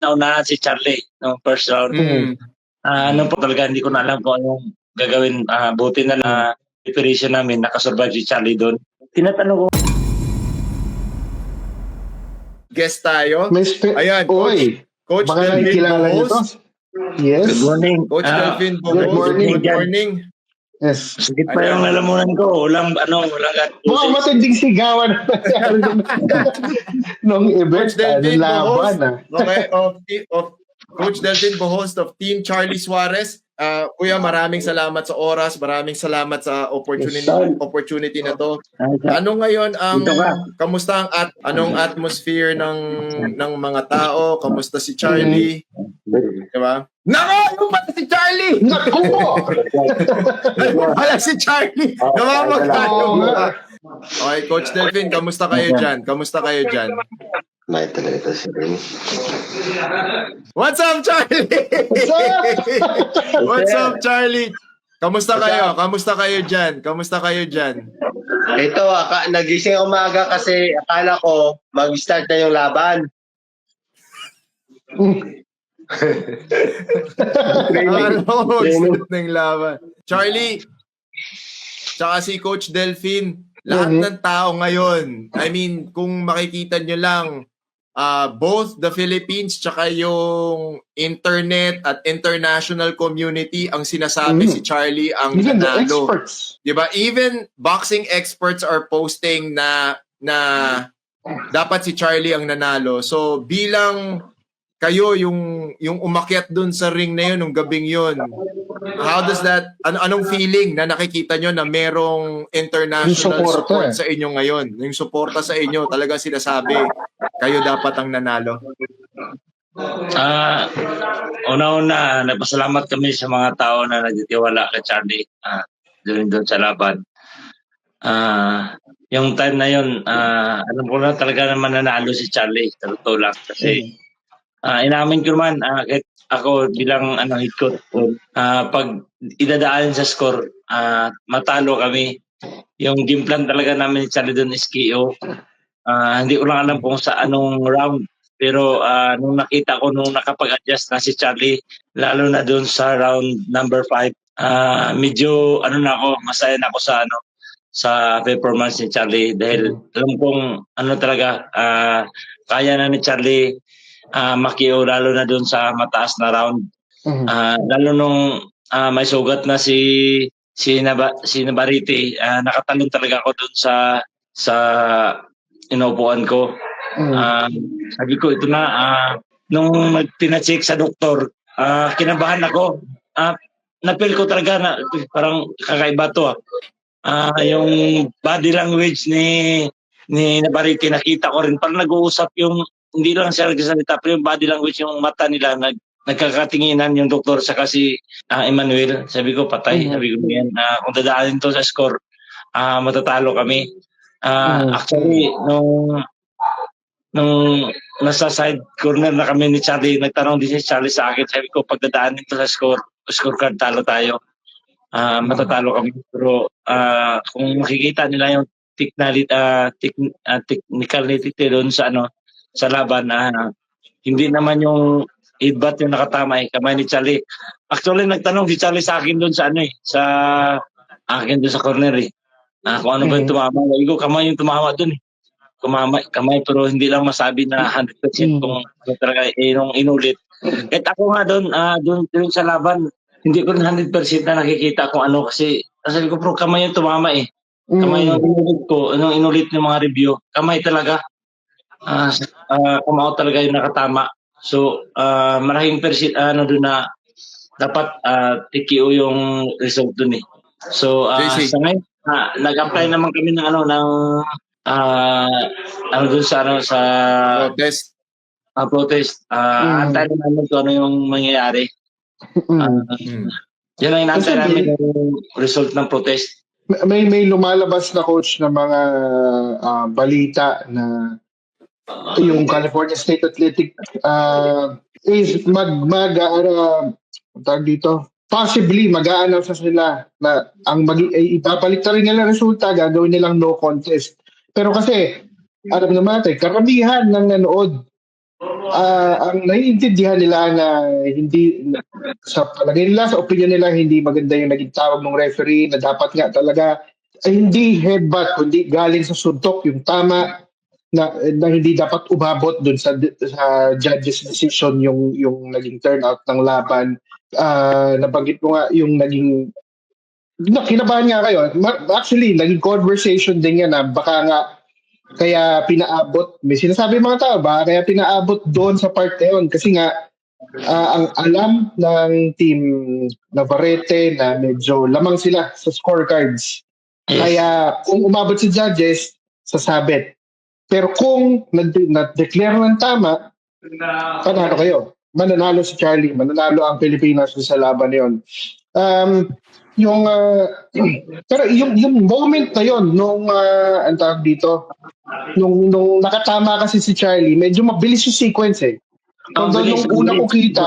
naunahan si Charlie no first round. Ano po talaga hindi ko na alam kung anong gagawin. Buti na lang preparation namin nakasurvive si Charlie doon. Tinatanong ko Guest tayo. Ayan, Coach baka Delvin nakikilala niyo to. Bohos. Yes. good morning. Coach Delvin Bohos. good morning. Good morning. Yes. Sige pa yung lalamunan ko. Walang Mga matinding sigawan nung event. Coach Delvin Bohos. Laban. Okay, of Coach Delvin Bohos of Team Charlie Suarez. Kuya, maraming salamat sa oras, maraming salamat sa opportunity na to. Ano ngayon ang kamusta anong atmosphere ng mga tao? Kamusta si Charlie? Diba? Nako, yung pala si Charlie. Naku po. Wala si Charlie. Namamag tayo. Okay, Coach Delvin, kamusta kayo diyan? May talaga si Ring. What's up, Charlie? What's up, Charlie? Kamusta kayo dyan? Ito, nagising umaga kasi akala ko mag-start na yung laban. Mag-start na yung laban. Charlie, tsaka si Coach Delphine, lahat ng tao ngayon, I mean, kung makikita nyo lang, both the Philippines tsaka yung internet at international community ang sinasabi si Charlie ang Even nanalo. the experts. Diba? Even boxing experts are posting na dapat si Charlie ang nanalo. So bilang kayo yung umakyat dun sa ring na yun, nung gabing yun, how does that, anong feeling na nakikita nyo na merong international support sa inyo ngayon? Yung suporta sa inyo, talaga sinasabi, kayo dapat ang nanalo. Una-una, nagpasalamat kami sa mga tao na nagtitiwala kay Charlie doon sa laban. Yung time na yun, alam ko na talaga naman nanalo si Charlie. Totoo lang. Kasi inamin ko naman, kahit ako bilang head coach, pag idadaan sa score, matalo kami. Yung game plan talaga namin ni Charlie doon is KO. Hindi ko lang alam kung sa anong round. Pero nung nakita ko, nung nakapag-adjust na si Charlie, lalo na doon sa round number 5, medyo masaya na ako sa performance ni Charlie. Dahil alam kong talaga, kaya na ni Charlie makio lalo na doon sa mataas na round. Lalo nung may sugat na si Navarrete, nakatalon talaga ako doon sa inuupuan ko. Sabi ko ito na, nung pina-check sa doktor, kinabahan ako. Na-feel ko talaga na parang kakaiba to. Yung body language ni Navarrete, nakita ko rin parang nag-uusap yung hindi lang siya nagsasalita, pero yung body language, yung mata nila, nagkakatinginan yung doktor sa si Emmanuel. Sabi ko, patay. Sabi ko, yan, kung dadaanin to sa score, matatalo kami. Actually, nung nasa side corner na kami ni Charlie, nagtanong din si Charlie sa akin. Sabi ko, pag dadaanin to sa scorecard, talo tayo. Matatalo kami. Pero kung makikita nila yung technicality doon sa laban, hindi naman yung headbutt yung nakatama kamay ni Charlie. Actually, nagtanong si Charlie sa akin doon sa akin doon sa corner kung ano ba yung tumama. Igo, kamay yung tumama doon kamay, pero hindi lang masabi na 100% kung talaga yung inulit. Kahit ako nga doon sa laban, hindi ko 100% na nakikita kung ano, kasi sabi ko, bro, kamay yung tumama kamay yung inulit ko, inulit ng mga review, kamay talaga. Kumao talaga yung nakatama. So, maraming doon na dapat TKO yung result doon So, sa ngayon, nag-apply naman kami ng doon sa protest. Protest. Antay naman kung ano yung mangyayari. Yan ang inaantay namin yung result ng protest. May lumalabas na, coach, na mga balita na yung California State Athletic is possibly mag-a-announce sila na ipapalit na rin nila resulta, gagawin nilang no contest. Pero kasi alam naman natin, karamihan ng nanood ang naiintindihan nila na hindi, sa palagay nila, sa opinion nila, hindi maganda yung naging tawag ng referee, na dapat nga talaga ay hindi headbutt, kundi galing sa suntok, yung tama, na hindi dapat umabot dun sa judge's decision yung naging turnout ng laban. Nabanggit mo nga yung naging kinabahan nga kayo. Actually, naging conversation din yan na baka nga kaya pinaabot, may sinasabi mga tao ba, kaya pinaabot doon sa part na yun. Kasi nga, ang alam ng team Navarrete na medyo lamang sila sa scorecards. Kaya kung umabot si judges, sasabit. Pero kung na-declare ng tama, panalo kayo. Mananalo si Charlie, mananalo ang Pilipinas sa laban na yun. Yung pero yung moment na yon nung ang tawag dito nung nakatama kasi si Charlie, medyo mabilis yung sequence eh. Although nung una ko kita,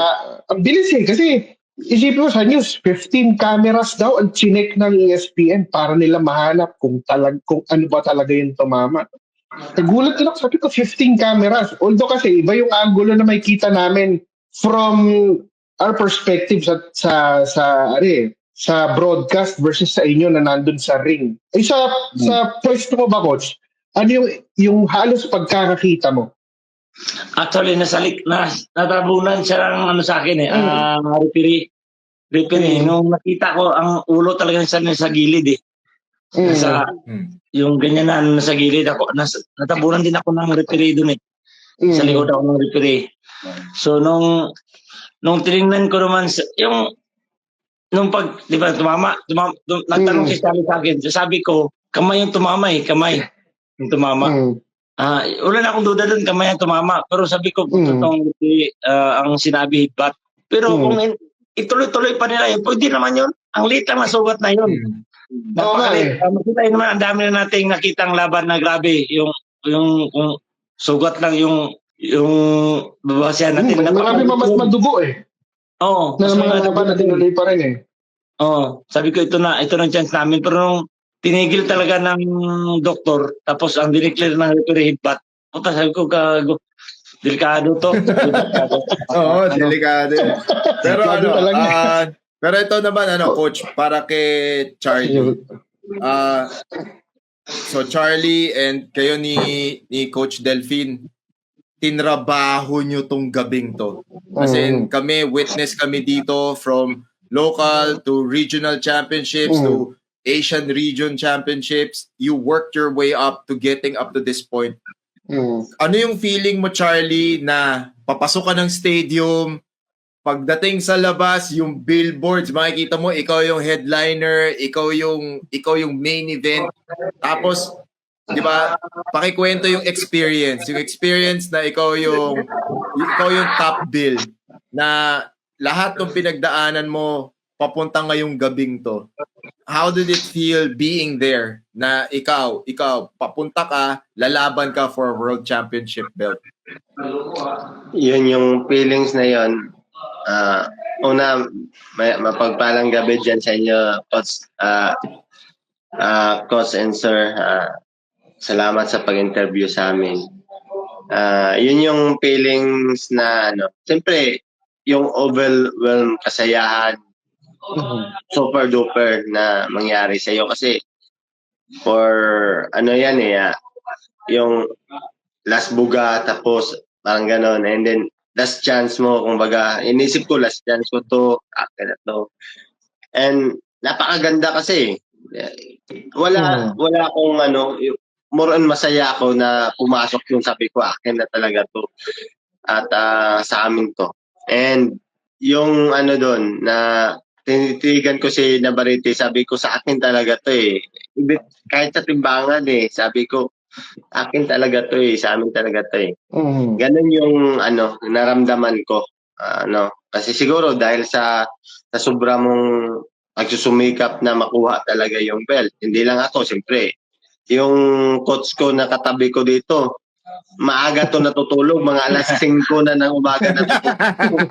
ang bilis eh kasi isipin mo sa news, 15 cameras daw ang chinek ng ESPN para nila mahanap kung ano ba talaga yung tumama. Nagulat din ako, sabi ko 15 cameras. Although kasi iba yung angulo na may kita namin from our perspective sa broadcast versus sa inyo na nandun sa ring. Sa pwesto mo ba, Coach? Ano yung halos pagkakakita mo? Actually, natabunan siya ng sa akin referee. Nung nakita ko, ang ulo talaga sa gilid eh. Yung ganyan na nasa gilid ako, natabunan din ako ng referee doon eh. Sa likod ako ng referee. So, nung tinignan ko naman, di ba, tumama, nagtanong si Charlie sa akin, sabi ko, kamay yung tumama eh, kamay yung tumama. Wala na akong duda doon, kamay yung tumama. Pero sabi ko, totoong ang sinabi, headbutt. Pero kung ituloy-tuloy pa nila yun, pwede naman yun. Ang liit lang na sugat na yun. Makita yun naman, ang dami na nating nakitang laban na grabe. Yung sugat lang yung babasihan natin. Marami mas madugo eh. Oo. Na mga laban na tinuloy pa rin eh. Oo. Sabi ko, ito na chance namin. Pero nung tinigil talaga ng doktor, tapos ang dineclare ng referee headbutt, sabi ko, delikado to. Oo, delikado. Pero pero ito naman, Coach, para kay Charlie. So Charlie and kayo ni Coach Delphine, tinrabaho nyo tong gabing to. Kasi witness kami dito from local to regional championships to Asian region championships. You worked your way up to getting up to this point. Ano yung feeling mo, Charlie, na papasok ka ng stadium, pagdating sa labas, yung billboards, makikita mo, ikaw yung headliner, ikaw yung main event. Tapos, di ba, pakikwento yung experience na ikaw yung top bill, na lahat ng pinagdaanan mo papunta ngayong gabing to. How did it feel being there na ikaw papunta ka, lalaban ka for a world championship belt? Yun yung feelings na yun. Una, mapagpalang gabi dyan sa inyo, Coach and Sir. Salamat sa pag-interview sa amin. Yun yung feelings na siyempre, yung overwhelm, kasayahan, super duper na mangyari sa iyo kasi for yung last buga tapos parang ganon, and then last chance mo, kumbaga inisip ko last chance ko to, akin na to, and napakaganda kasi wala akong more on masaya ako na pumasok yung sabi ko akin na talaga to at sa amin to. And yung doon na tinitigan ko si Navarrete, sabi ko sa akin talaga to eh. Kahit sa timbangan sabi ko akin talaga to eh, sa amin talaga to eh. Ganun yung naramdaman ko. Kasi siguro dahil sa sobra mong pagsusumikap na makuha talaga yung belt. Hindi lang ako, siyempre. Yung coach ko na katabi ko dito, maaga to natutulog, mga alas 5 na ng umaga natutulog.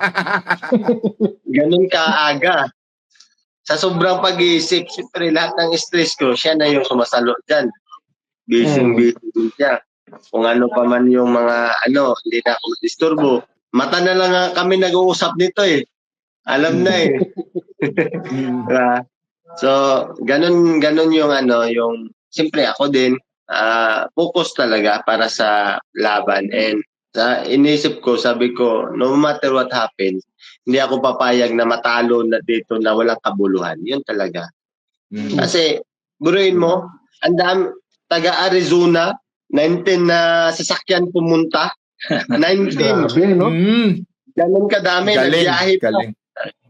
Ganun kaaga. Sa sobrang pag-iisip, siyempre lahat ng stress ko, siya na yung sumasalo dyan. Busy din siya. kung ano pa man yung mga hindi na ako disturbo. Mata na lang nga kami nag-uusap nito eh. Alam na eh. Diba? So, ganun yung yung siyempre ako din focus talaga para sa laban, and inisip ko, sabi ko, no matter what happens, hindi ako papayag na matalo na dito na walang kabuluhan. Yun talaga. Kasi buruin mo, ang dami taga Arizona, 19 na sasakyan pumunta. 19. Grabe, no? Ganun kadami, nagbiyahe pa. Galing.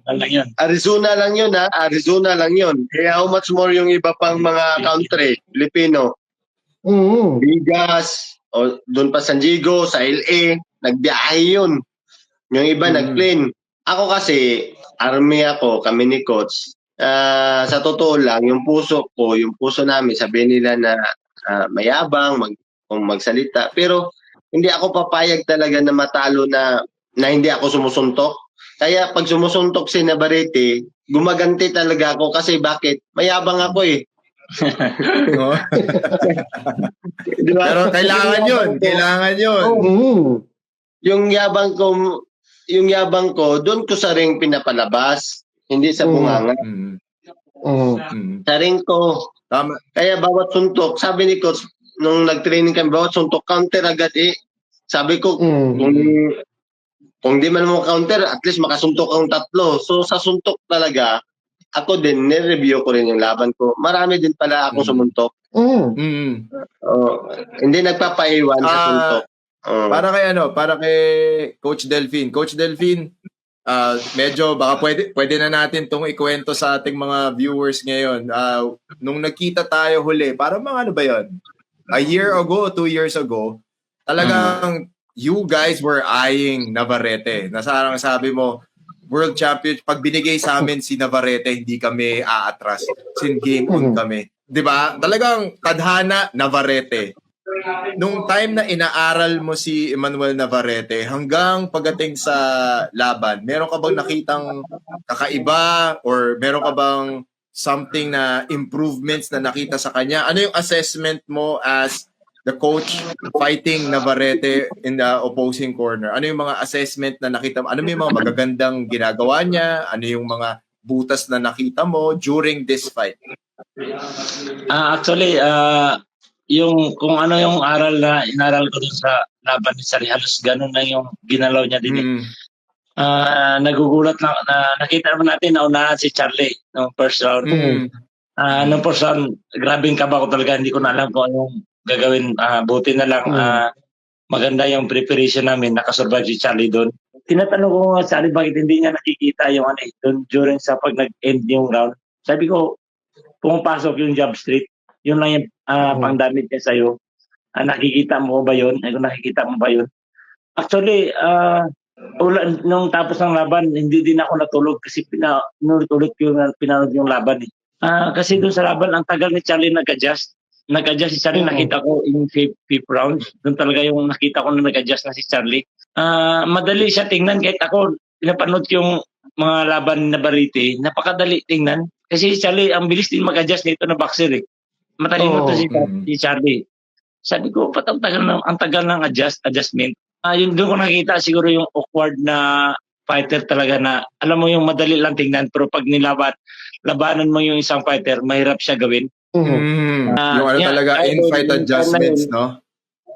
Lang yun. Arizona lang yun ha, Arizona lang yun. Kaya how much more yung iba pang mga country, Filipino, Bigas, o doon pa San Diego, sa LA, nagbiyahe yun. Yung iba nag-plane. Ako kasi, army ako, kami ni Coach. Sa totoo lang, yung puso namin, sabihin nila na mayabang, kung magsalita. Pero hindi ako papayag talaga na matalo na hindi ako sumusuntok. Kaya pag sumusuntok si Navarrete, gumaganti talaga ako kasi bakit? Mayabang ako eh. No? Diba? Pero kailangan yun. Yung yabang ko, doon ko sa ring pinapalabas, hindi sa bunganga. Sa ring ko. Tama. Kaya bawat suntok, sabi ni Coach, nung nag-training kami, bawat suntok, counter agad eh. Sabi ko, kung di man mo counter, at least makasuntok ang 3. So sa suntok talaga, ako din, nire-review ko rin yung laban ko. Marami din pala akong sumuntok. Hindi nagpapaiwan sa suntok. Para kay Coach Delphine. Coach Delphine, medyo baka pwede na natin tong ikwento sa ating mga viewers ngayon. Nung nagkita tayo huli, para mga ano ba yun? A year ago, 2 years ago, talagang you guys were eyeing Navarrete. Nasarang sabi mo, world champion, pag binigay sa amin si Navarrete, hindi kami aatras. Sin game on kami. 'Di ba? Talagang tadhana Navarrete. Nung time na inaaral mo si Emmanuel Navarrete, hanggang pagdating sa laban, meron ka bang nakitang kakaiba or meron ka bang something na improvements na nakita sa kanya? Ano yung assessment mo as the coach fighting Navarrete in the opposing corner? Ano yung mga assessment na nakita mo? Ano yung mga magagandang ginagawa niya? Ano yung mga butas na nakita mo during this fight? Actually, yung kung ano yung aral na inaral ko dun sa laban ni Charlie, halos ganun na yung ginalaw niya din. Nagugulat na nakita naman natin na unahan si Charlie nung first round. Nung first round, grabing kaba ko talaga. Hindi ko na alam kung anong gagawin. Buti na lang maganda yung preparation namin, nakasurvive si Charlie doon. Tinatanong ko nga Charlie bakit hindi niya nakikita yung doon during sa pag nag-end yung round. Sabi ko, pumapasok yung jab street, yun lang yung pang-damage niya sa'yo. Nakikita mo ba yun? Nakikita mo ba yun? Actually, nung tapos ng laban, hindi din ako natulog kasi pinulit yung laban. Kasi doon sa laban, ang tagal ni Charlie nag-adjust si Charlie. Nakita ko in fifth round. Doon talaga yung nakita ko na nag-adjust na si Charlie. Madali siya tingnan. Kahit ako, pinapanood yung mga laban na Navarrete, napakadali tingnan. Kasi si Charlie, ang bilis din mag-adjust nito na boxer eh. Matalino to si Charlie. Sabi ko, ang tagal ng adjustment. Yun doon ko nakita siguro yung awkward na fighter talaga na, alam mo yung madali lang tingnan, pero pag labanan mo yung isang fighter, mahirap siya gawin. Yung talaga in-fight adjustments, no?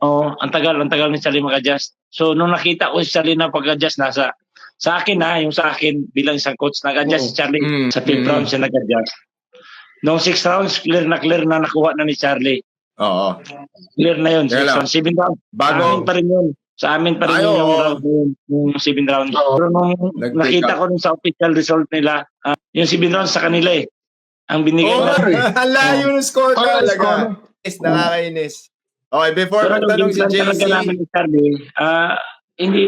Oo, ang tagal ni Charlie mag-adjust. So, nung nakita ko si Charlie na pag-adjust, sa akin yung sa akin bilang isang coach, nag-adjust si Charlie. Sa 5th round siya nag-adjust. Noong 6 rounds, clear na nakuha na ni Charlie. Oo. Clear na yun. 6 rounds, 7 rounds. Sa amin pa rin yung 7 rounds. Pero nung nakita ko sa official result nila, yung 7 rounds sa kanila eh. Ang binigay na. Layo ng score talaga. Nakakainis. Okay, before magtanong si JC. Hindi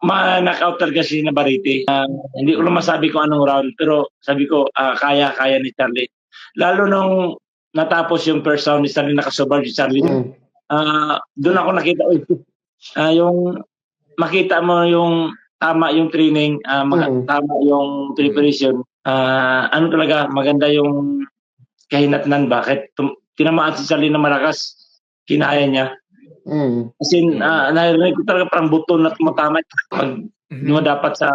ma-knockout talaga si Navarrete. Hindi ko lang masabi kung anong round, pero sabi ko, kaya ni Charlie. Lalo nung natapos yung first round ni Charlie, nakasurvive si Charlie. Doon ako nakita, yung makita mo yung tama yung training, tama yung preparation. Talaga, maganda yung kahinatnan. Bakit? Tinamaan si Charlie na malakas, kinaya niya. As in, narinig ko talaga parang buto na tumatama pag dapat sa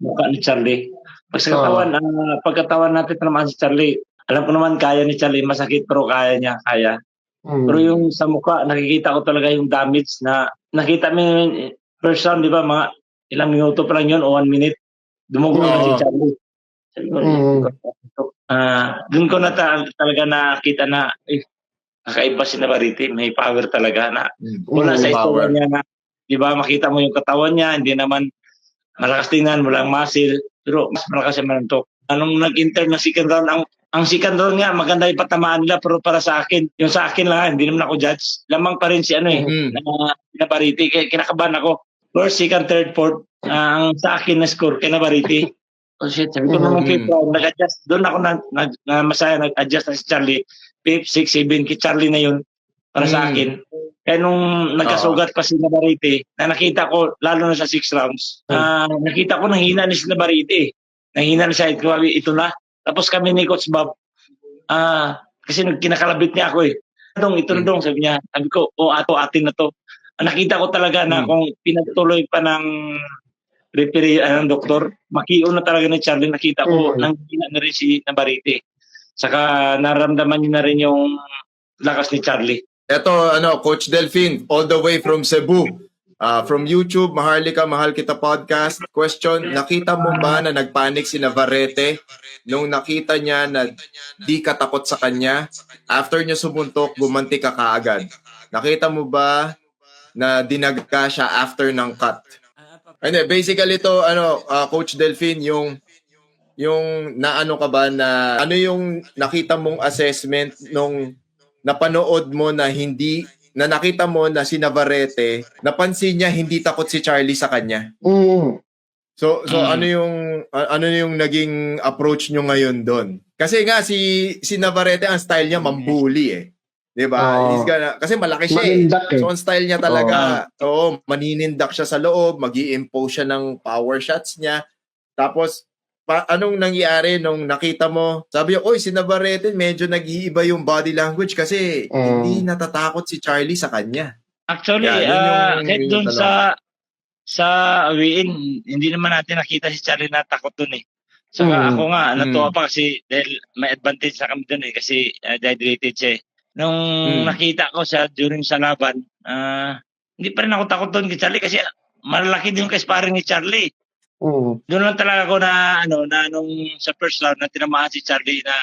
mukha ni Charlie. Pag sa katawan, pagkatawan natin naman si Charlie, alam ko naman kaya ni Charlie, masakit pero kaya niya, kaya. Pero yung sa mukha, nakikita ko talaga yung damage na nakita mo yung first round, di ba, mga ilang minuto pa lang yun o 1 minute, dumugo na si Charlie. Doon ko na talaga nakita na kakaiba si Navarrete, may power talaga na wala sa istorya niya na, di ba, makita mo yung katawan niya, hindi naman malakas tingnan, walang muscle, pero mas malakas siya manuntok. Anong nag-enter ng second round, ang second round nga, maganda yung patamaan nila, pero para sa akin, yung sa akin lang, hindi naman ako judge, lamang pa rin si Navarrete, kaya kinakabahan ako. First, second, third, fourth, ang sa akin na score kay Navarrete. Oh shit, sabi ko nung fifth round, nag-adjust, doon ako masaya, nag-adjust na si Charlie. 5th, 6th, 7th, kay Charlie na yun para sa akin. Kaya nung nagkasugat pa si Navarrete, na nakita ko, lalo na sa 6 rounds, nakita ko nahina ni si Navarrete. Nahina na siya, ito na. Tapos kami ni Coach Bob, kasi kinakalabit niya ako ito na dong, sabi niya. Sabi ko, atin na to. Nakita ko talaga na kung pinagtuloy pa ng referee, ng doktor, makiyo na talaga ni Charlie, nakita ko, nanghina na rin si Navarrete. Saka naramdaman niya na rin yung lakas ni Charlie. Ito, Coach Delphine, all the way from Cebu. From YouTube, Maharlika, Mahal Kita Podcast. Question, nakita mo ba na nagpanik si Navarrete nung nakita niya na di ka takot sa kanya? After niya sumuntok, gumanti ka kaagad. Nakita mo ba na dinaga siya after ng cut? Basically ito, Coach Delphine, yung naano ka ba na ano yung nakita mong assessment nung napanood mo na nakita mo na si Navarrete, napansin niya hindi takot si Charlie sa kanya. So ano yung naging approach nyo ngayon doon? Kasi nga si Navarrete, ang style niya mambuli 'Di ba? Kasi malaki siya So ang style niya talaga, maninindak siya sa loob, magi-impose siya ng power shots niya. Tapos anong nangyari nung nakita mo? Sabi niya, si Navarrete medyo nag-iiba yung body language kasi hindi natatakot si Charlie sa kanya. Actually, kahit doon sa awiin, hindi naman natin nakita si Charlie na takot doon Saka ako nga, natuwa pa kasi dahil may advantage na kami doon kasi dehydrated siya Nung nakita ko siya during sa laban, hindi pa rin ako takot doon kay Charlie kasi malaki din yung ka-sparring ni Charlie. Doon lang talaga ako na nung sa first round na tinamaan si Charlie na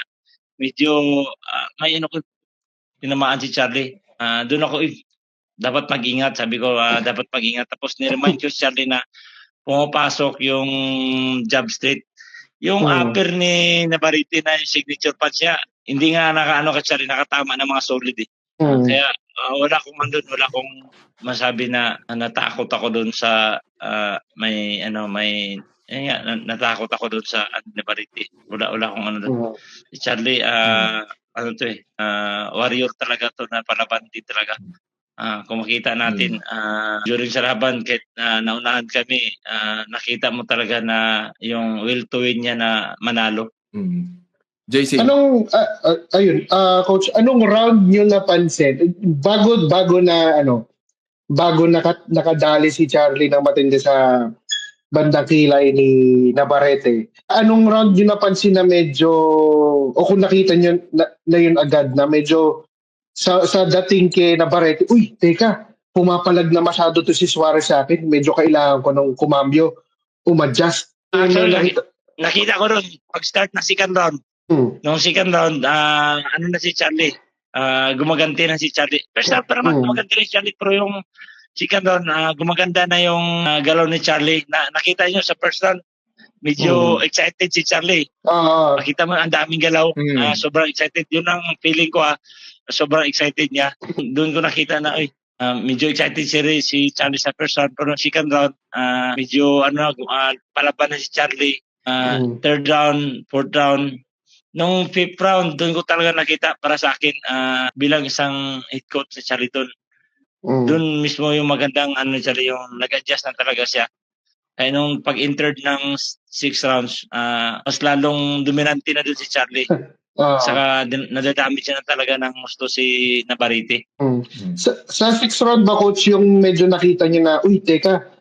medyo tinamaan si Charlie. Doon ako dapat mag-ingat, sabi ko dapat mag-ingat. Tapos ni-remind ko si Charlie na pumapasok yung jab straight. Yung upper ni Navarrete na yung signature punch niya, hindi nga kay Charlie, nakatama ng mga solid Kaya wala akong masabi na natakot ako doon sa natakot ako doon sa Navarrete. Wala akong doon. Si Charlie warrior talaga to na palaban din talaga. Kung makita natin during sa laban kahit naunahan kami, nakita mo talaga na yung will to win niya na manalo. JC. Coach, anong round niyo napansin? Bago nakadali si Charlie ng matindi sa bandang kilay ni Navarrete. Anong round niyo napansin na medyo, o kung nakita niyo na yun agad, na medyo sa dating kay Navarrete, teka, pumapalag na masyado to si Suarez sa akin, medyo kailangan ko nung kumambyo, umadjust. Nakita ko ron, pag-start na second round. Nung second round, na si Charlie, gumaganti na si Charlie. First round pa naman, gumaganti na si Charlie, pero yung second round, gumaganda na yung galaw ni Charlie. Nakita nyo sa first round, medyo excited si Charlie. Nakita mo, ang daming galaw, sobrang excited. Yun ang feeling ko, sobrang excited niya. Doon ko nakita na, medyo excited si Charlie sa first round, pero second round, medyo palaban na si Charlie. Third round, fourth round. Nung fifth round, doon ko talaga nakita para sa akin bilang isang head coach sa Charlie doon. Doon mismo yung magandang Charlie, yung nag-adjust na talaga siya. Kaya nung pag-entered ng 6 rounds, mas lalong dominante na doon si Charlie. Saka nadadamage siya na talaga ng gusto si Navarrete. Sa 6th round ba, coach, yung medyo nakita niyo na, uy, teka,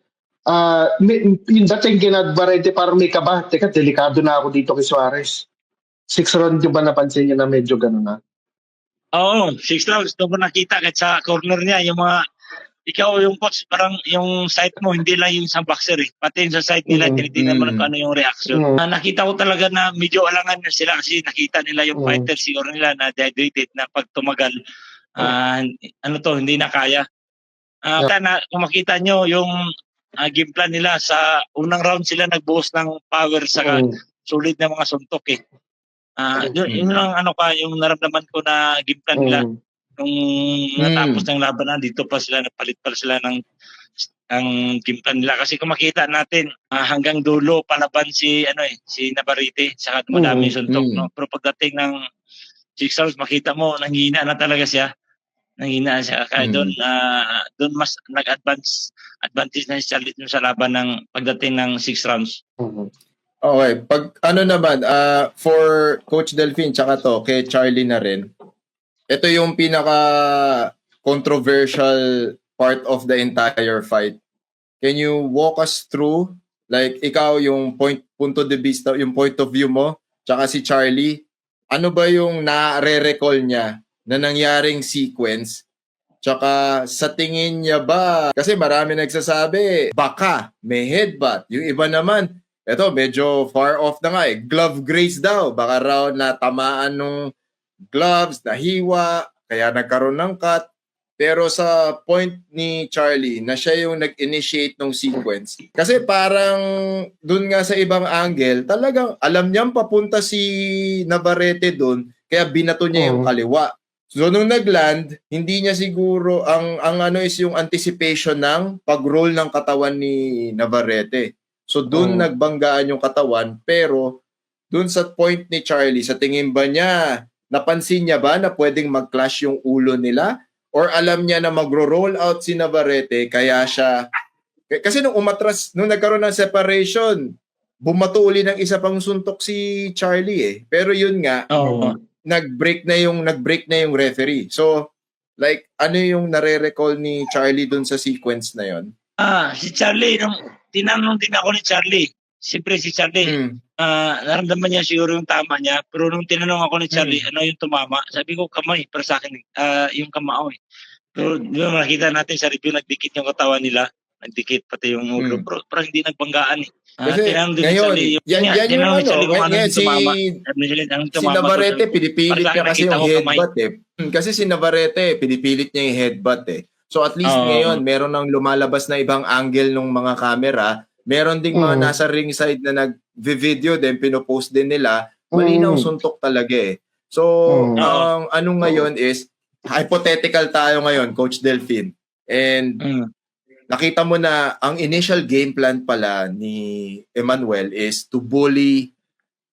yung dating kina Navarrete parang may kaba, teka, delikado na ako dito kay Suarez. 6th round yung ba napansin niyo na medyo gano'n na? Oo, 6 rounds. Doon ko nakita kahit sa corner niya, yung mga, ikaw yung coach, parang yung sight mo, hindi lang yung isang boxer eh. Pati yung sa sight nila, tinitingnan mo na kung ano yung reaction. Nakita ko talaga na medyo alangan na sila kasi nakita nila yung fighter siguro nila na dehydrated na pag tumagal, hindi na kaya. Kung makita nyo yung game plan nila, sa unang round sila nagbuhos ng power sa solid na mga suntok eh. Yun lang yung naramdaman ko na game plan nila. Nung natapos ng laban dito pa sila, napalit pa sila ng game plan nila. Kasi kung makita natin, hanggang dulo palaban si Navarrete, saka madami yung suntok. No? Pero pagdating ng 6 rounds, makita mo, nanghina na talaga siya. Kaya doon mas advantage na si Charlie sa laban ng pagdating ng 6 rounds. Okay, pag naman, for Coach Delphine tsaka kay Charlie na rin, ito yung pinaka controversial part of the entire fight. Can you walk us through, like ikaw yung punto de vista, yung point of view mo, tsaka si Charlie, ano ba yung na-recall niya na nangyaring sequence? Tsaka sa tingin niya ba, kasi marami nagsasabi, baka may headbutt. Yung iba naman, eto medyo far off na nga glove graze daw. Baka raw natamaan nung gloves, nahiwa, kaya nagkaroon ng cut. Pero sa point ni Charlie na siya yung nag-initiate ng sequence. Kasi parang dun nga sa ibang angle, talagang alam niyang papunta si Navarrete dun, kaya binato niya yung kaliwa. So nung nagland, hindi niya siguro ang is yung anticipation ng pag-roll ng katawan ni Navarrete. So doon nagbanggaan yung katawan, pero doon sa point ni Charlie, sa tingin ba niya, napansin niya ba na pwedeng mag-clash yung ulo nila? Or alam niya na magro-roll out si Navarrete, kaya siya, kasi nung nagkaroon ng separation, bumato uli ng isa pang suntok si Charlie eh. Pero yun nga, nag-break na yung referee. So, like, ano yung nare-recall ni Charlie dun sa sequence na yon? Si Charlie, nung tinanong din ako ni Charlie, siyempre si Charlie, naramdaman niya siguro yung tama niya, pero nung tinanong ako ni Charlie, ano yung tumama, sabi ko kamay, para sa akin, yung kamao eh. Pero makita natin sa review, nagdikit yung katawan nila, nagdikit pati yung ulo, pero hindi nagbanggaan eh. Kasi ngayon, yan yung si Navarrete, pinipilit niya kasi yung headbutt eh. Kasi si Navarrete, pinipilit niya yung headbutt eh. So at least ngayon, meron nang lumalabas na ibang angle ng mga camera. Meron ding mga nasa ringside na nag-video din, pinopost din nila. Malinaw suntok talaga eh. So, ang ngayon is, hypothetical tayo ngayon, Coach Delphine. And nakita mo na ang initial game plan pala ni Emmanuel is to bully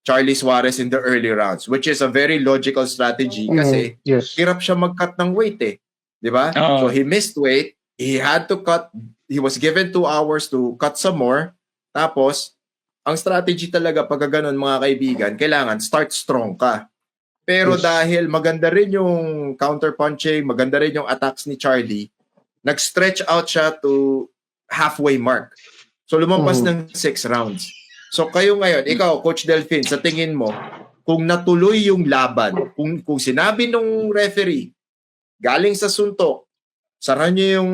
Charlie Suarez in the early rounds, which is a very logical strategy kasi hirap siya mag-cut ng weight eh. Di ba? So he missed weight, he had to cut, he was given 2 hours to cut some more. Tapos, ang strategy talaga pag ganun mga kaibigan, kailangan start strong ka. Pero dahil maganda rin yung counter-punching, maganda rin yung attacks ni Charlie, nag-stretch out siya to halfway mark. So lumampas ng 6 rounds. So kayo ngayon, ikaw, Coach Delphine, sa tingin mo, kung natuloy yung laban, kung sinabi nung referee, galing sa suntok, sara niyo yung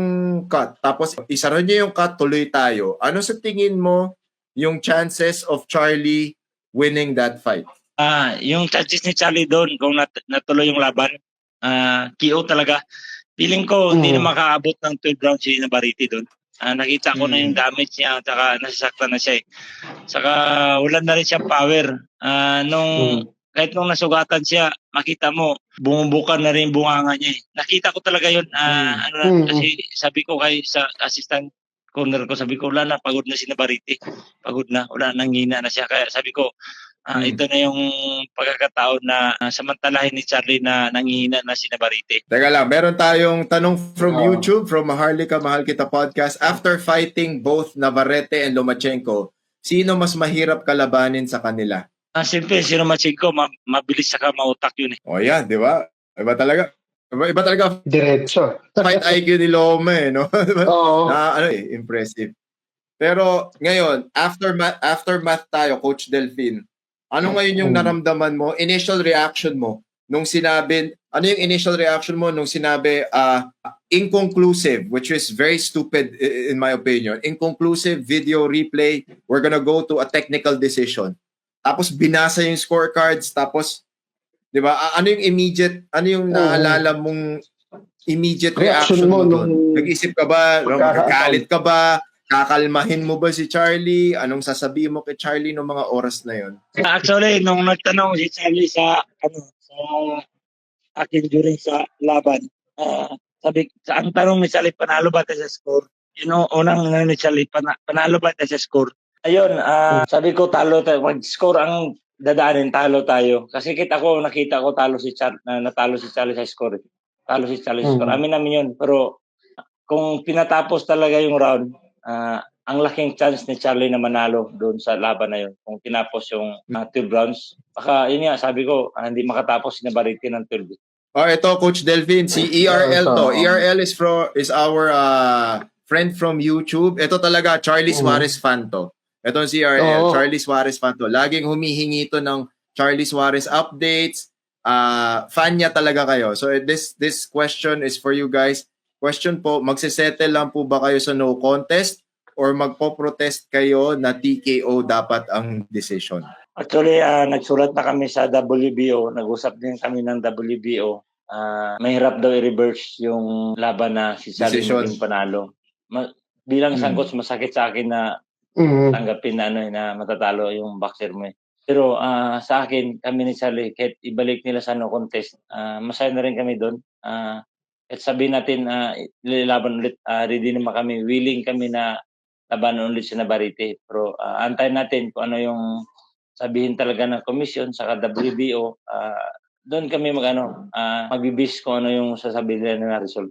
cut, tapos isara niyo yung cut, tuloy tayo. Ano sa tingin mo yung chances of Charlie winning that fight? Yung chances ni Charlie doon, kung natuloy yung laban, KO talaga. Feeling ko, hindi na makaabot ng 12 rounds si Navarrete doon. Nakita ko na yung damage niya, saka nasasaktan na siya eh. Saka wala na rin siya power. Kahit nung nasugatan siya, makita mo, bumubukan na rin bunganga niya eh. Nakita ko talaga yun. Kasi sabi ko sa assistant corner ko, sabi ko, wala na, pagod na si Navarrete. Pagod na, wala nang hina na siya. Kaya sabi ko, ito na yung pagkakataon na samantalahin ni Charlie na nangihina na si Navarrete. Teka lang, meron tayong tanong from YouTube, from Maharlika Mahal Kita Podcast. After fighting both Navarrete and Lomachenko, sino mas mahirap kalabanin sa kanila? Siyempre, si Romachenko, mabilis saka mautak yun eh. O yan, di ba? Iba talaga. Iba talaga Diretso. fight IQ ni Loma eh, no? Oo. Impressive. Pero ngayon, aftermath tayo, Coach Delphine. Ano ngayon yung naramdaman mo? Initial reaction mo nung sinabi, ano yung initial reaction mo nung sinabi inconclusive, which is very stupid in my opinion. Inconclusive video replay, we're gonna go to a technical decision. Tapos binasa yung scorecards, tapos 'di ba? Ano yung naalala mong immediate reaction mo doon? Nag-isip ka ba? Magagalit ka ba? Kakalmahin mo ba si Charlie? Anong sasabihin mo kay Charlie noong mga oras na yon? Actually, nung nagtanong si Charlie sa akin during sa laban, ang tanong ni Charlie, panalo ba tayo sa score? Yun ang unang ni Charlie, panalo ba tayo sa score? Ayun, sabi ko talo tayo. Mag-score ang dadaanin, talo tayo. Kasi nakita ko natalo si Charlie sa score. Talo si Charlie sa score. Amin namin yun. Pero kung pinatapos talaga yung round, ang laking chance ni Charlie na manalo doon sa laban na yun. Kung tinapos yung 12 rounds. Baka yun nga, sabi ko, hindi makatapos si Navarrete ng 12. Oh, ito Coach Delphine, si ERL to. ERL is our friend from YouTube. Ito talaga Charlie Suarez fan to. Ito si ERL, Charlie Suarez fan to. Laging humihingi to ng Charlie Suarez updates. Fan niya talaga kayo. So this question is for you guys. Question po, magsisettle lang po ba kayo sa no contest or magpo-protest kayo na TKO dapat ang decision? Actually, nagsulat na kami sa WBO. Nag-usap din kami ng WBO. Mahirap daw i-reverse yung laban na si Charlie yung panalo. Bilang isang coach, masakit sa akin na tanggapin na matatalo yung boxer mo. Pero sa akin, kami ni Charlie, kahit ibalik nila sa no contest, masaya na rin kami doon. At sabihin natin, lalaban ulit, ready naman kami, willing kami na labanan ulit si Navarrete. Pero antayin natin kung ano yung sabihin talaga ng komisyon sa WBO. Doon kami magbibis kung ano yung sasabihin nila na result.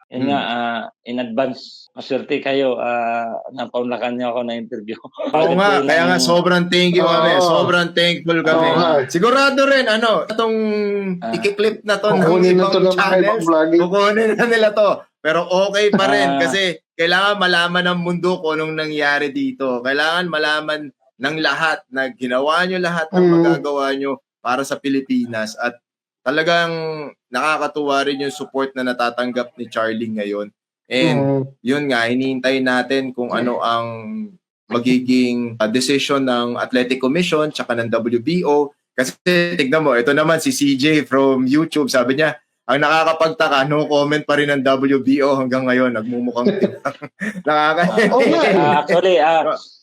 Yun nga, in advance, maswerte kayo, napaunlakan niyo ako na interview. Oo nga, kaya nga sobrang thank you kami. Sobrang thankful kami. Sigurado rin, itong i-clip na to ng ibang channels, kukunin na nila to. Pero okay pa rin kasi kailangan malaman ng mundo kung anong nangyari dito. Kailangan malaman ng lahat na ginawa nyo lahat ng magagawa nyo para sa Pilipinas. At talagang nakakatuwa rin yung support na natatanggap ni Charlie ngayon. And yun nga, hinihintay natin kung ano ang magiging decision ng Athletic Commission tsaka ng WBO. Kasi tignan mo, ito naman si CJ from YouTube, sabi niya, ang nakakapagtaka, no comment pa rin ng WBO hanggang ngayon, nagmumukhang Actually,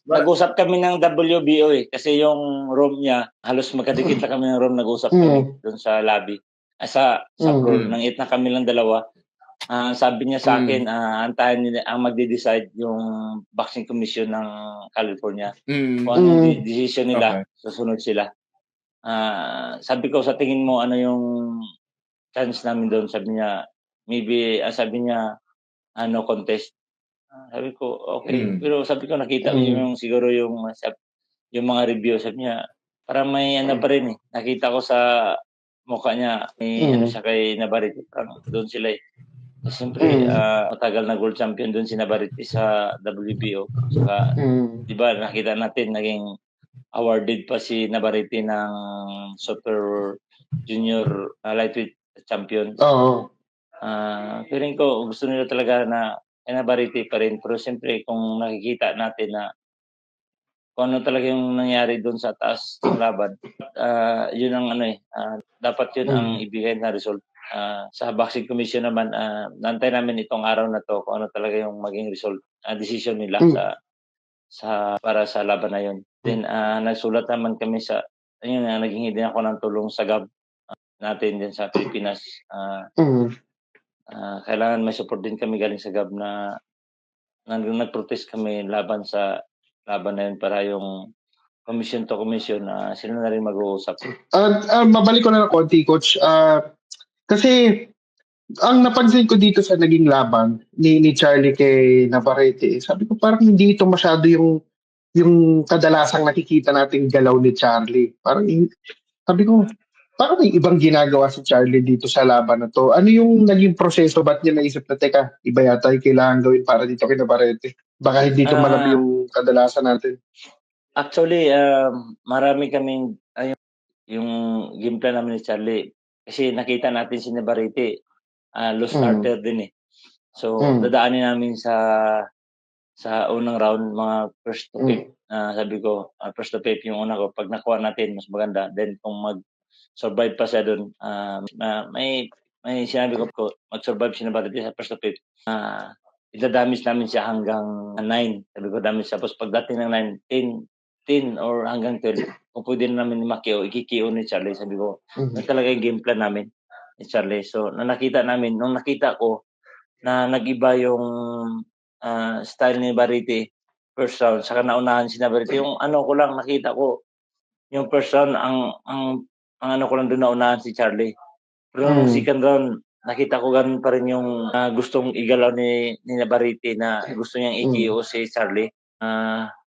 nag-usap kami ng WBO kasi yung room niya, halos magkadikit na kami ng room, nag-usap kami doon sa lobby. Sa floor, nang na kami lang dalawa. Sabi niya sa akin, antayin nila ang magde-decide yung boxing commission ng California. Kung anong decision nila, susunod sila. Sabi ko, sa tingin mo, ano yung chance namin doon? Sabi niya, maybe, no contest. Sabi ko, okay. Pero sabi ko, nakita ko siguro yung mga review. Sabi niya, parang may pa rin eh. Nakita ko sa mukha niya, may siya kay Navarrete. Parang doon sila eh. Siyempre, matagal na world champion doon si Navarrete sa WBO. Saka, di ba, nakita natin, naging awarded pa si Navarrete ng Super Junior Lightweight Champion. Feeling ko, gusto nila talaga na Navarrete pa rin. Pero siyempre, kung nakikita natin na kung ano talaga yung nangyari doon sa taas ng laban, yun ang dapat yun ang ibigay na result. Sa boxing commission naman, nantay namin itong araw na to kung ano talaga yung maging result, decision nila para sa laban na yun. Then, nagsulat naman kami naging din ako ng tulong sa GAB natin din sa Pilipinas. Kailangan may support din kami galing sa GAB na nag-protest kami laban sa laban na yun para yung commission to commission, sila na rin mag-uusap. Mabalik ko na ng konti, Coach. Kasi ang napansin ko dito sa naging laban ni Charlie kay Navarrete, sabi ko parang hindi ito masyado yung yung kadalasang nakikita nating galaw ni Charlie. Sabi ko, parang may ibang ginagawa si Charlie dito sa laban na to. Ano yung naging proseso? Ba't niya naisip na, teka, iba yata yung kailangan gawin para dito kay Navarrete? Baka hindi tumalab Ah, yung kadalasan natin. Actually, marami kaming yung game plan namin ni Charlie. Kasi nakita natin si Navarrete, low starter din eh. So, dadaanin namin sa unang round, mga first to fifth. Sabi ko, first to fifth yung una ko. Pag nakuha natin, mas maganda. Then, kung mag-survive pa siya doon, may sinabi ko, mag-survive si Navarrete sa first to fifth. Idadamage namin siya hanggang 9. Sabi ko, damage. Tapos pagdating ng 9, 10 or hanggang 12, kung pwede na namin makio, ikikio ni Charlie. Sabi ko, na talaga yung game plan namin ni Charlie. So, nung nakita ko na nag-iba yung style ni Barite first round, saka naunahan si Navarrete. Yung ano ko lang, nakita ko, yung first round, ang ano ko lang doon naunahan si Charlie. Pero nung second round, nakita ko ganun pa rin yung gustong igalaw ni Navarrete, na gusto niyang i-KO si Charlie.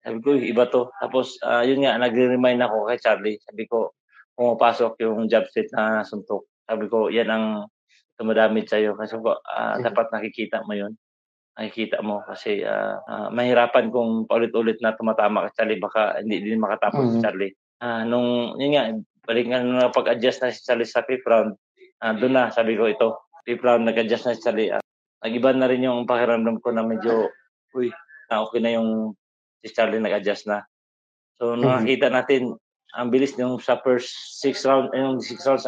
Sabi ko, iba to. Tapos, yun nga, nagre-remind ako kay Charlie. Sabi ko, pumapasok yung jab straight na suntok. Sabi ko, yan ang tumadamage sa'yo. Kasi dapat nakikita mo yun. Nakikita mo kasi mahirapan kung paulit-ulit na tumatama kay Charlie. Baka hindi din makatapos si Charlie. Yun nga, balik nga nung pag-adjust na si Charlie sa fifth round, doon na, sabi ko ito. Fifth round, nag-adjust na si Charlie. Nag-iba na rin yung pakiramdam ko na medyo, okay na yung si Charlie, nag-adjust na. So, nung nakita natin, ang bilis yung sa first 6 rounds,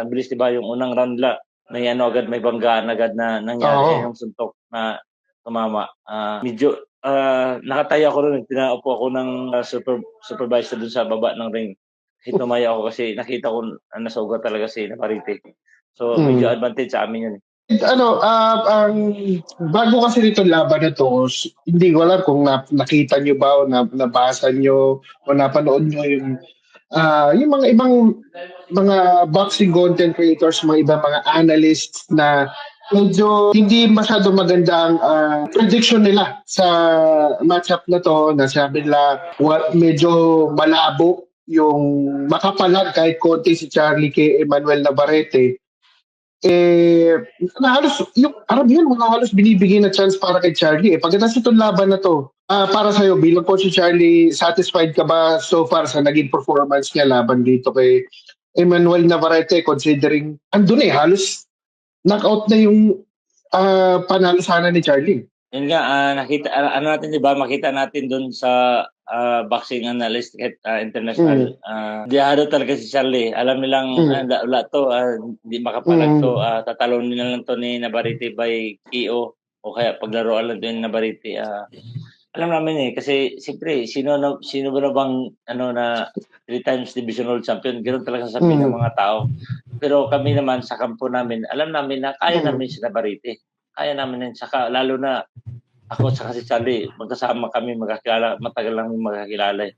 ang bilis, diba, yung unang round la, may agad, may banggaan agad na nangyari, yung suntok na tumama. Medyo, nakatayo ako rin, tinaupo ako ng supervisor dun sa baba ng ring. Tumaya ako kasi nakita ko nasa ugat talaga si Navarrete. So, medyo advantage sa amin yun. Ang bago kasi nito laban na to, hindi ko alam kung nakita nyo ba o nabasa nyo o napanood nyo yung mga ibang mga boxing content creators, mga ibang mga analysts na medyo hindi masyado maganda ang prediction nila sa matchup na to, na sabi nila medyo malabo yung makapalag kahit konti si Charlie kay Emmanuel Navarrete. Na halos yung Arabian, mga halos binibigay na chance para kay Charlie. Pagkatapos itong laban na to, para sa'yo, bilang coach si Charlie, satisfied ka ba so far sa naging performance niya laban dito kay Emmanuel Navarrete, considering andun halos knockout na yung panalo sana ni Charlie? Yun nga, nakita, natin, di ba, makita natin doon sa boxing analyst at international. Diyado talaga si Charlie. Alam nilang wala to, hindi makapalag to, tatalonin na lang to ni Navarrete by KO o kaya paglaruan lang to ni Navarrete. Alam namin kasi siyempre, sino ba na bang na 3 times division world champion, ganoon talaga sasabihin ng mga tao. Pero kami naman sa kampo namin, alam namin na kaya namin si Navarrete. Kaya namin yun. Saka lalo na ako saka si Charlie, magkasama kami, magkakilala, matagal lang magkakilala.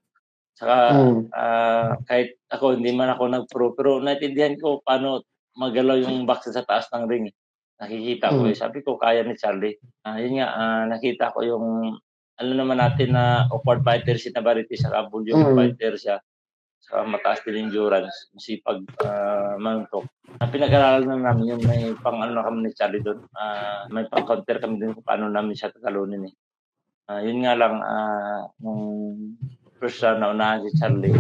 Saka kahit ako, hindi man ako nag-pro, pero naintindihan ko paano magalaw yung box sa taas ng ring. Nakikita ko sabi ko, kaya ni Charlie. Yun nga, nakita ko yung, alam naman natin na awkward fighter si Navarrete, saka bullying fighter siya. Saka mataas din endurance, masipag manuntok. Ang pinag-aralan na namin yung may pang-ano na kami ni Charlie doon. May pang-counter kami din kung paano namin siya tatalunin eh. Yun nga lang, nung first round na unahan si Charlie.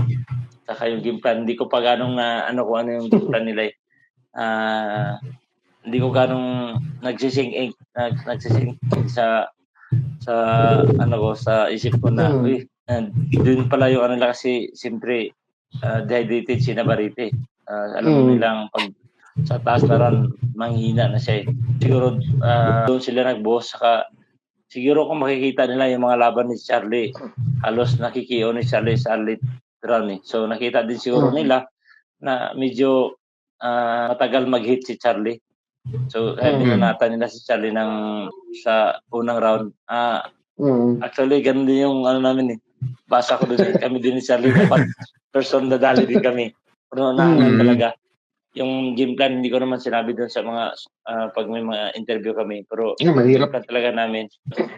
Saka yung game plan, hindi ko pa ganong kung ano yung game plan nila eh. Hindi ko ganong nagsising sa sa isip ko na, doon pala yung ano lang, kasi siyempre dehydrated si Navarrete. Alam mo nilang pag sa taas na run, manghina na siya eh. Siguro doon sila nagbuhos, saka siguro kung makikita nila yung mga laban ni Charlie, halos nakikio ni Charlie sa late round eh. So nakita din siguro nila na medyo matagal mag-hit si Charlie. So kaya binanatan nila si Charlie sa unang round. Actually, ganun din yung namin eh. Basa ko din kami din ni Charlie, dapat person dadali din kami. Pero talaga. Yung game plan, hindi ko naman sinabi doon sa mga pag may mga interview kami. Pero mahirap talaga namin.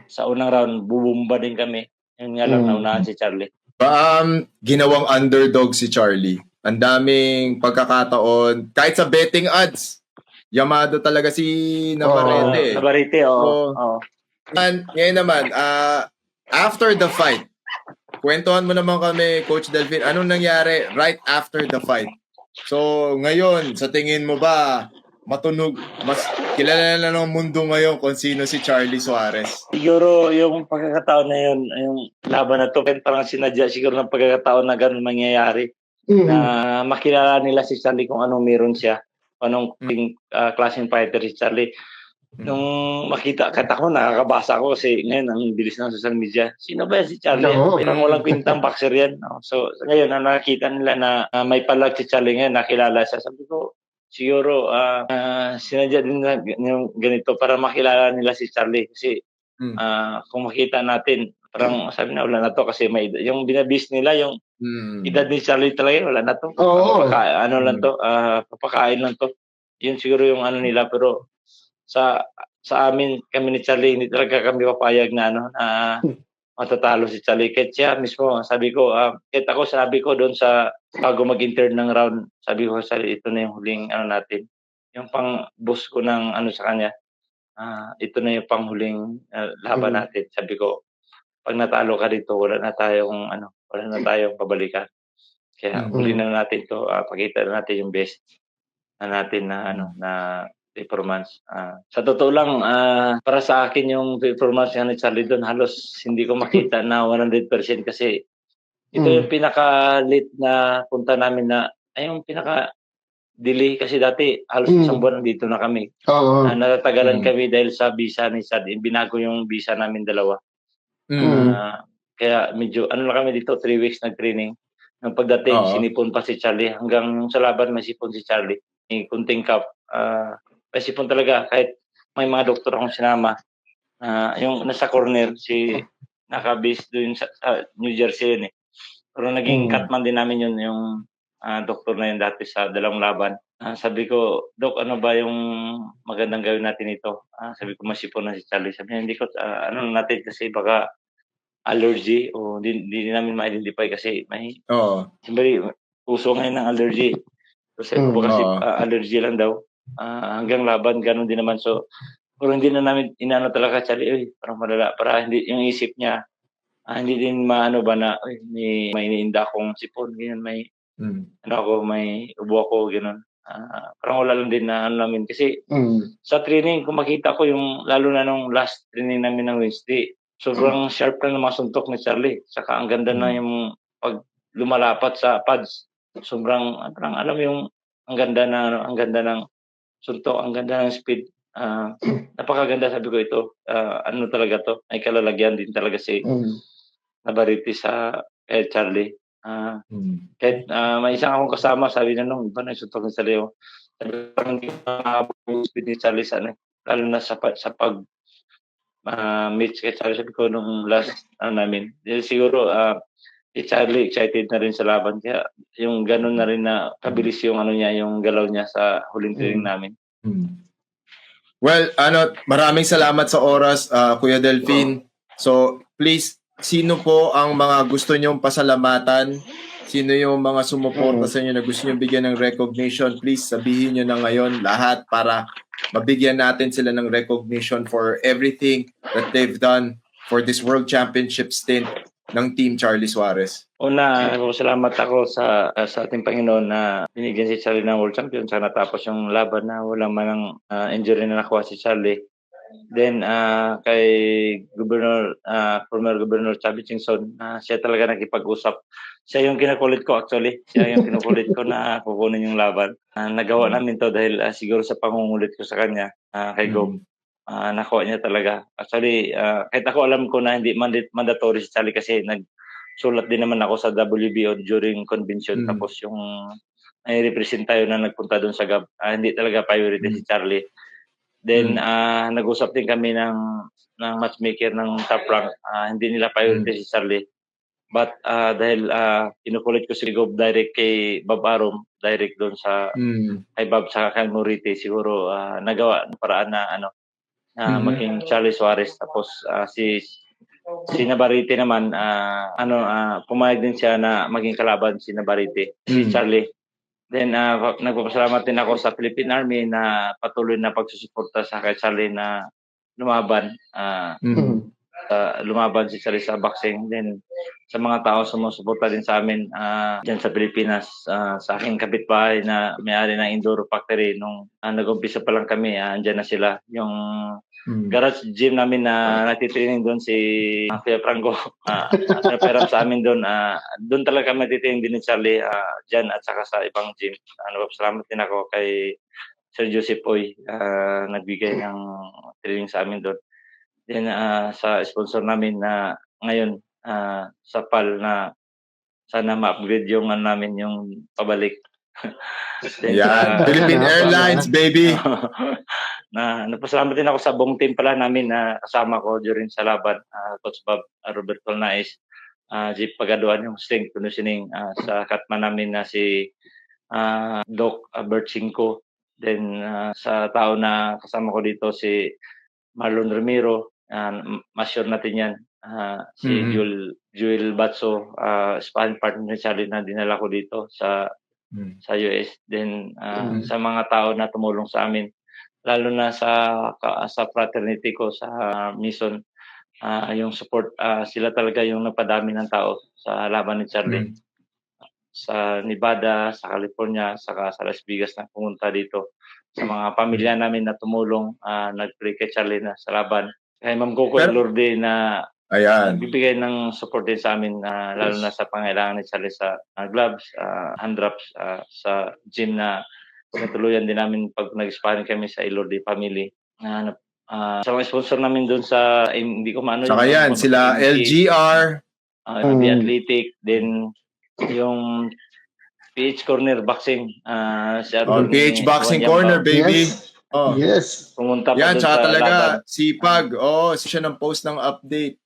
Sa unang round, bubumba din kami. Yun nga lang, naunahan si Charlie. Ginawang underdog si Charlie. Ang daming pagkakataon. Kahit sa betting odds, yamado talaga si Navarrete. Navarrete, oo. So, ngayon naman, after the fight, kwentuhan mo naman kami, Coach Delphine, anong nangyari right after the fight? So, ngayon, sa tingin mo ba, mas kilala na ng mundo ngayon kung sino si Charlie Suarez? Siguro yung pagkakataon na yun, yung laban na to, parang sinadya siguro ng pagkakataon na ganun mangyayari. Na makilala nila si Charlie kung anong meron siya, anong klaseng fighter si Charlie. Nung makita, kahit ako nakakabasa ako kasi ngayon ang bilis ng social media. Sino ba yan si Charlie? Parang walang kwintang boxer yan. So ngayon, nakakita nila na may palag si Charlie ngayon, nakilala siya. Sabi ko, siguro sinadya din na yung ganito para makilala nila si Charlie. Kasi kung makita natin, parang sabi na wala na to kasi may yung binabis nila, yung edad ni Charlie talaga, wala na to. Lang to, papakain lang to. Yun siguro yung ano nila, pero sa amin, kami ni Charlie, hindi talaga kami papayag na matatalo si Charlie. Kahit siya mismo, sabi ko, kahit ako sabi ko doon sa bago mag-intern ng round, sabi ko, Charlie, ito na yung huling natin. Yung pang-boss ko ng sa kanya, ito na yung panghuling laban natin. Sabi ko, pag natalo ka dito, wala na tayong pabalikan. Kaya huli na natin to, pakita na natin yung best na natin na performance. Sa totoo lang, para sa akin yung performance ni Charlie doon, halos hindi ko makita na 100% kasi ito yung pinaka-late na punta namin na, yung pinaka-delay kasi dati halos isang buwan nandito na kami. Natatagalan kami dahil sa visa ni Sad. Binago yung visa namin dalawa. Kaya medyo, lang kami dito, 3 weeks nag-training. Nang pagdating, sinipon pa si Charlie. Hanggang sa laban, may sipon si Charlie. May kunting cup. May sipon talaga. Kahit may mga doktor akong sinama. Yung nasa corner, si naka-base doon sa New Jersey yun eh. Pero naging cutman din namin yun, yung doktor na yun dati sa dalawang laban. Sabi ko, Dok, ano ba yung magandang gawin natin ito? Sabi ko, masipon na si Charlie. Sabi niya, hindi ko, natin kasi baka allergy o hindi namin ma-identify kasi may siyempre uso ngayon ng allergy. So sabi ko kasi allergy lang daw. Hanggang laban, ganun din naman. So, pero hindi na namin inano talaga Charlie, parang malala. Para hindi, yung isip niya, hindi din maano ba na, may iniinda akong sipon, ganyan, may, may ubo ako, ganun. Parang wala lang din na namin. Kasi sa training, kung makita ko yung, lalo na nung last training namin ng Wednesday, sobrang sharp lang ng mga suntok ni Charlie. Saka ang ganda na yung pag lumalapat sa pads. Sobrang, parang alam yung, ang ganda ng suntok, ang ganda ng speed. Napakaganda, sabi ko ito. Ano talaga to? Ay kalalagyan din talaga si Navarrete sa Charlie. Kahit may isang akong kasama, sabi na nung iba na yung suntok ni Charlie. Sabi ko, parang hindi yung speed ni Charlie sa lalo na sa pag meet kay Charlie. Sabi ko nung last namin. Siguro si Charlie excited na rin sa laban. Kaya yung ganun na rin na kabilis yung niya, yung galaw niya sa huling training namin. Well, maraming salamat sa oras, Kuya Delphine. So, please, sino po ang mga gusto nyong pasalamatan? Sino yung mga sumuporta sa inyo na gusto nyong bigyan ng recognition? Please, sabihin nyo na ngayon lahat para mabigyan natin sila ng recognition for everything that they've done for this World Championship stint ng Team Charlie Suarez. Una, salamat ako sa ating Panginoon na binigyan si Charlie ng World Champion. Sana tapos yung laban na walang manang injury na nakuha si Charlie. Then, kay former Governor Chubby Chingson, siya talaga nakipag-usap. Siya yung kinakulit ko actually. Siya yung kinukulit ko na kukunin yung laban. Nagawa namin to dahil siguro sa pangungulit ko sa kanya, kay Gob. Nakuha niya talaga. Actually, kahit ako alam ko na hindi mandatory si Charlie kasi nagsulat din naman ako sa WBO during convention. Tapos yung may represent tayo na nagpunta doon sa GAB. Hindi talaga priority si Charlie. Then, nag-usap din kami ng matchmaker ng Top Rank. Hindi nila priority si Charlie. But dahil kinukulit ko si Gob direct kay Bob Arum, direct doon sa kay Bob sa kay Morite, siguro nagawa ng paraan na maging Charlie Suarez. Tapos si Si Navarrete naman, pumayag din siya na maging kalaban si Navarrete, si Charlie. Then, nagpapasalamat din ako sa Philippine Army na patuloy na pagsusuporta sa kay Charlie na lumaban. Lumaban si Charlie sa boxing. Then, sa mga tao sumusuporta din sa amin dyan sa Pilipinas. Sa aking kapitbahay na may-ari ng Enduro Factory. Nung nag-umpisa pa lang kami, andyan na sila. Yung garage gym namin na natitraining doon si Kuya Franco. Naperap sa amin doon. Doon talaga kami natitraining din ni Charlie dyan at saka sa ibang gym. Salamat din ako kay Sir Joseph Oy. Nagbigay ng training sa amin doon. Then sa sponsor namin na ngayon sa PAL na sana ma-upgrade yung namin yung pabalik. Yan, Philippine Airlines, baby. Napasalamat din ako sa buong team pala namin na kasama ko during sa laban. Coach Bob, Robert Colnais, Jeep Pagaduan, yung strength conditioning sa katman namin na si Doc Bert Cinco. Then sa tao na kasama ko dito si Marlon Ramiro, mas sure natin yan. Si Joel Batso, sparring partner ni Charlie na dinala ko dito sa US. Then sa mga tao na tumulong sa amin, lalo na sa fraternity ko sa Mission, yung support, sila talaga yung napadami ng tao sa laban ni Charlie. Sa Nevada, sa California, saka sa Las Vegas na pumunta dito. Sa mga pamilya namin na tumulong, nag-pray kay Charlie na sa laban. Kay Ma'am Coco Lourdes na bibigay ng support din sa amin, lalo na sa pangailangan ni Charlie sa gloves, hand wraps, sa gym na natuluyan din namin pag nag-sparring kami sa Ilorde family. Sa mga sponsor namin doon sa, hindi ko maano. Saka yan, sila LGR. The Athletic, then yung PH Corner Boxing. PH Boxing Corner, baby. Yes. Pumunta pa yan, doon tsaka sa talaga, laban. sipag. Siya ng post ng update.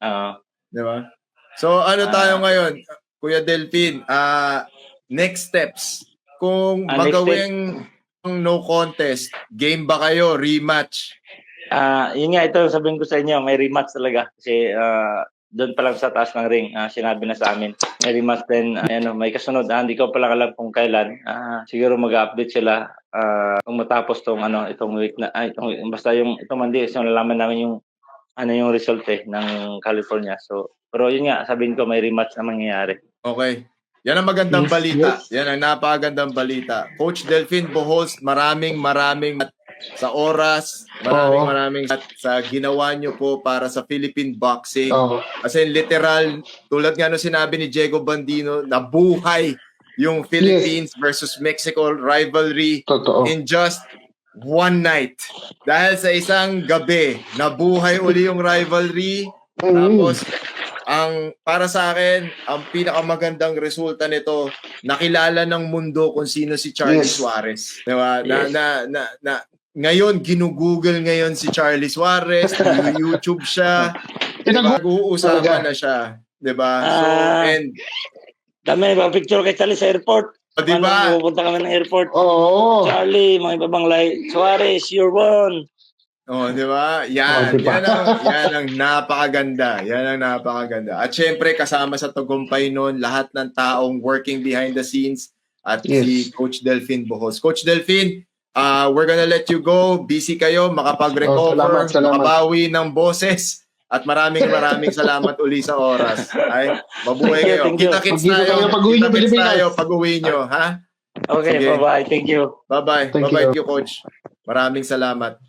Di ba? So, tayo ngayon? Kuya Delphin, next steps. Kung magawing no contest, game ba kayo? Rematch? Yun nga, ito sabihin ko sa inyo, may rematch talaga. Kasi doon pa lang sa taas ng ring, sinabi na sa amin. May rematch din, may kasunod. Hindi ko pa lang alam kung kailan. Siguro mag-update sila kung matapos itong week na, basta yung itong Monday, so nalaman namin yung yung result ng California. So, pero yun nga, sabihin ko may rematch na mangyayari. Okay. Yan ang magandang balita. Yan ang napakagandang balita. Coach Delphin Bohols, maraming sa oras, maraming sa ginawa nyo po para sa Philippine boxing. Kasi literal, tulad nga nung sinabi ni Diego Bandino, nabuhay yung Philippines versus Mexico rivalry in just one night. Dahil sa isang gabi, nabuhay uli yung rivalry. Tapos, para sa akin, ang pinakamagandang resulta nito, nakilala ng mundo kung sino si Charlie Suarez. Diba? Ngayon, ginugoogle ngayon si Charlie Suarez, YouTube siya, nag-uusapan na siya. Diba? So, and kami, picture kay Charlie sa airport. Diba? Pupunta kami ng airport. Charlie, mga ibabang Suarez, you're one. Diba? Yan ang napakaganda. Yan ang napakaganda. At syempre, kasama sa tagumpay nun, lahat ng taong working behind the scenes at si Coach Delphin Bohols. Coach Delphin, we're gonna let you go. Busy kayo, makapag-recover, makabawi ng boses. At maraming salamat uli sa oras. Ay, mabuhay kayo. Kita-kits tayo. Kita-kits tayo pag-uwi nyo. Ha? Okay, sige. Bye-bye. Thank you. Bye-bye. Bye-bye, Coach. Maraming salamat.